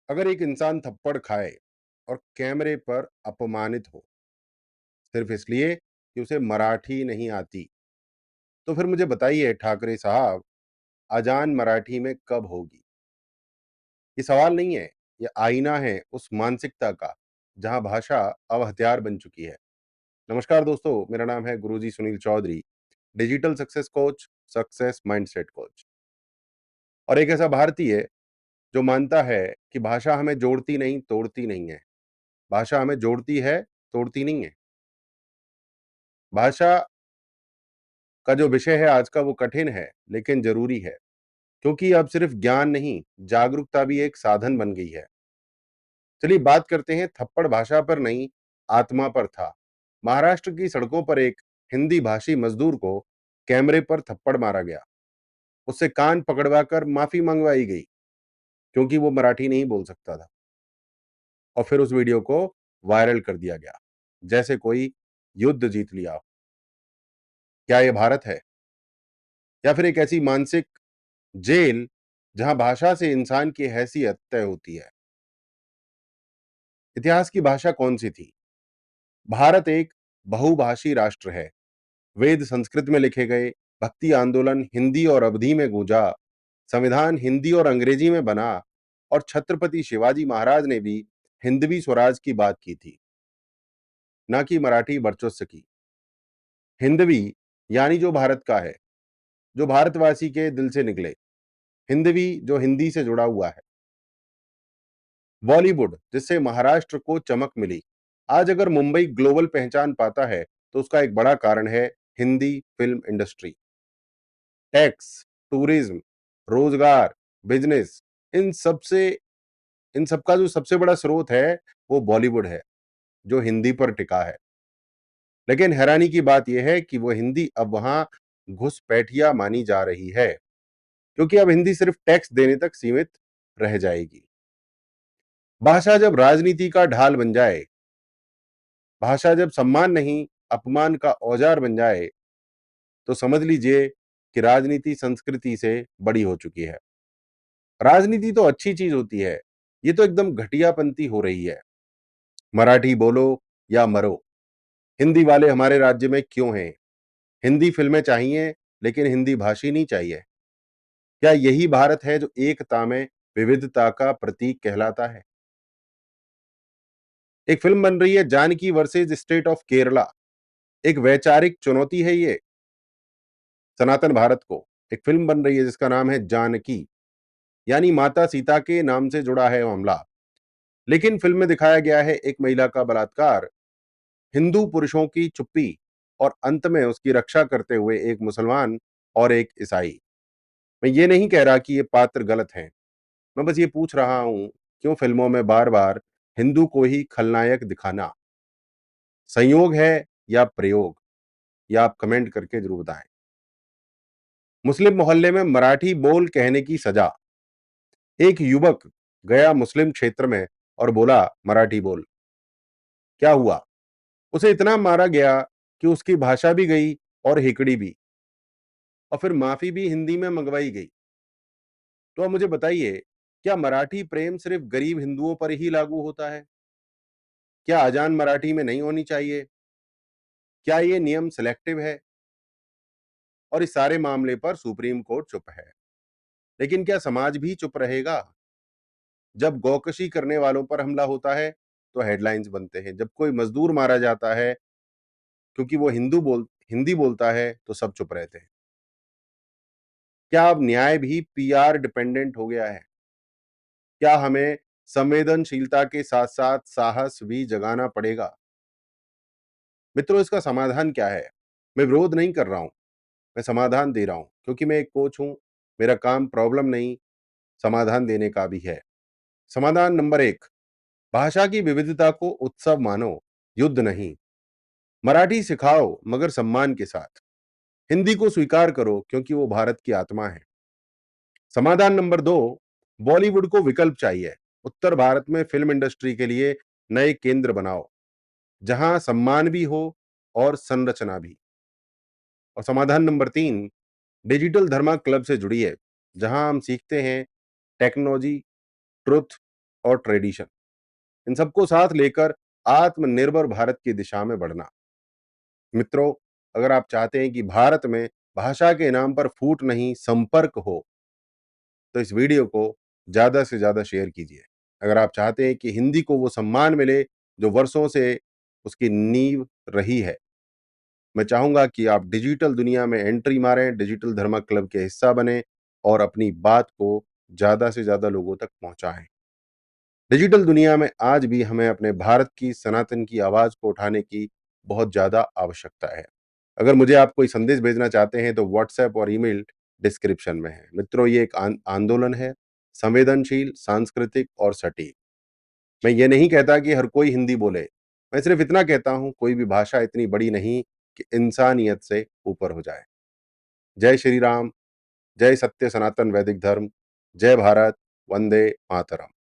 अगर एक इंसान थप्पड़ खाए और कैमरे पर अपमानित हो सिर्फ इसलिए कि उसे मराठी नहीं आती, तो फिर मुझे बताइए ठाकरे साहब, अजान मराठी में कब होगी? ये सवाल नहीं है, ये आईना है उस मानसिकता का जहां भाषा अब हथियार बन चुकी है। नमस्कार दोस्तों, मेरा नाम है Guruji Sunil Chaudhary, digital success coach, success mindset coach और एक ऐसा भारतीय जो मानता है कि भाषा हमें जोड़ती नहीं तोड़ती नहीं है। भाषा हमें जोड़ती है, तोड़ती नहीं है। भाषा का जो विषय है आज का वो कठिन है लेकिन जरूरी है, क्योंकि अब सिर्फ ज्ञान नहीं, जागरूकता भी एक साधन बन गई है। चलिए बात करते हैं, थप्पड़ भाषा पर नहीं, आत्मा पर था। महाराष्ट्र की सड़कों पर एक हिंदी भाषी मजदूर को कैमरे पर थप्पड़ मारा गया। उससे कान पकड़वाकर माफी मंगवाई गई, क्योंकि वो मराठी नहीं बोल सकता था। और फिर उस वीडियो को वायरल कर दिया गया, जैसे कोई युद्ध जीत लिया हो। क्या ये भारत है, या फिर एक ऐसी मानसिक जेल जहां भाषा से इंसान की हैसियत तय होती है? इतिहास की भाषा कौन सी थी? भारत एक बहुभाषी राष्ट्र है। वेद संस्कृत में लिखे गए, भक्ति आंदोलन हिंदी और अवधी में गूंजा, संविधान हिंदी और अंग्रेजी में बना, और छत्रपति शिवाजी महाराज ने भी हिंदवी स्वराज की बात की थी, ना कि मराठी वर्चस्व की। हिंदवी यानी जो भारत का है, जो भारतवासी के दिल से निकले। हिंदवी जो हिंदी से जुड़ा हुआ है। बॉलीवुड जिससे महाराष्ट्र को चमक मिली। आज अगर मुंबई ग्लोबल पहचान पाता है, तो उसका एक बड़ा कारण है Hindi film industry. Tax, tourism, रोजगार, बिजनेस, इन सबसे इन सबका जो सबसे बड़ा स्रोत है वो बॉलीवुड है, जो हिंदी पर टिका है। लेकिन हैरानी की बात यह है कि वो हिंदी अब वहां घुसपैठिया मानी जा रही है, क्योंकि अब हिंदी सिर्फ टैक्स देने तक सीमित रह जाएगी। भाषा जब राजनीति का ढाल बन जाए, भाषा जब सम्मान नहीं अपमान का औजार बन जाए, तो समझ लीजिए कि राजनीति संस्कृति से बड़ी हो चुकी है। राजनीति तो अच्छी चीज होती है, ये तो एकदम घटियापंती हो रही है। मराठी बोलो या मरो, हिंदी वाले हमारे राज्य में क्यों हैं? हिंदी फिल्में चाहिए, लेकिन हिंदी भाषी नहीं चाहिए। क्या यही भारत है जो एकता में विविधता का प्रतीक कहलाता है? एक फिल्म बन रही है, Janaki versus state of Kerala. एक वैचारिक चुनौती है ये सनातन भारत को। एक फिल्म बन रही है जिसका नाम है जानकी, यानी माता सीता के नाम से जुड़ा है मामला। लेकिन फिल्म में दिखाया गया है एक महिला का बलात्कार, हिंदू पुरुषों की चुप्पी, और अंत में उसकी रक्षा करते हुए एक मुसलमान और एक ईसाई। मैं ये नहीं कह रहा कि ये पात्र गलत हैं, मैं बस ये पूछ रहा हूं, क्यों फिल्मों में बार बार हिंदू को ही खलनायक दिखाना? संयोग है या प्रयोग? या आप कमेंट करके जरूर बताएं। मुस्लिम मोहल्ले में मराठी बोल कहने की सजा। एक युवक गया मुस्लिम क्षेत्र में और बोला मराठी बोल। क्या हुआ? उसे इतना मारा गया कि उसकी भाषा भी गई और हिकड़ी भी, और फिर माफी भी हिंदी में मंगवाई गई। तो अब मुझे बताइए, क्या मराठी प्रेम सिर्फ गरीब हिंदुओं पर ही लागू होता है? क्या अजान मराठी में नहीं होनी चाहिए? क्या ये नियम सिलेक्टिव है? और इस सारे मामले पर सुप्रीम कोर्ट चुप है, लेकिन क्या समाज भी चुप रहेगा? जब गौकशी करने वालों पर हमला होता है तो हेडलाइंस बनते हैं, जब कोई मजदूर मारा जाता है क्योंकि वो हिंदी बोलता है, तो सब चुप रहते हैं। क्या अब न्याय भी पीआर डिपेंडेंट हो गया है? क्या हमें संवेदनशीलता के साथ साथ साहस भी जगाना पड़ेगा? मित्रों, इसका समाधान क्या है? मैं विरोध नहीं कर रहा हूं, मैं समाधान दे रहा हूं, क्योंकि मैं एक कोच हूं। मेरा काम प्रॉब्लम नहीं, समाधान देने का भी है। समाधान नंबर एक, भाषा की विविधता को उत्सव मानो, युद्ध नहीं। मराठी सिखाओ मगर सम्मान के साथ। हिंदी को स्वीकार करो क्योंकि वो भारत की आत्मा है। समाधान नंबर दो, बॉलीवुड को विकल्प चाहिए। उत्तर भारत में फिल्म इंडस्ट्री के लिए नए केंद्र बनाओ, जहां सम्मान भी हो और संरचना भी। और समाधान नंबर तीन, डिजिटल धर्मा क्लब से जुड़िए, जहां हम सीखते हैं टेक्नोलॉजी, ट्रुथ और ट्रेडिशन, इन सबको साथ लेकर आत्मनिर्भर भारत की दिशा में बढ़ना। मित्रों, अगर आप चाहते हैं कि भारत में भाषा के नाम पर फूट नहीं, संपर्क हो, तो इस वीडियो को ज़्यादा से ज़्यादा शेयर कीजिए। अगर आप चाहते हैं कि हिंदी को वो सम्मान मिले, जो वर्षों से उसकी नींव रही है, मैं चाहूँगा कि आप डिजिटल दुनिया में एंट्री मारें, डिजिटल धर्मा क्लब के हिस्सा बनें और अपनी बात को ज़्यादा से ज़्यादा लोगों तक पहुँचाएँ। डिजिटल दुनिया में आज भी हमें अपने भारत की, सनातन की आवाज़ को उठाने की बहुत ज़्यादा आवश्यकता है। अगर मुझे आप कोई संदेश भेजना चाहते हैं तो व्हाट्सएप और ईमेल डिस्क्रिप्शन में है। मित्रों, ये एक आंदोलन है, संवेदनशील, सांस्कृतिक और सटीक। मैं ये नहीं कहता कि हर कोई हिंदी बोले, मैं सिर्फ इतना कहता हूँ, कोई भी भाषा इतनी बड़ी नहीं कि इंसानियत से ऊपर हो जाए। जय श्री राम, जय सत्य सनातन वैदिक धर्म, जय भारत, वंदे मातरम।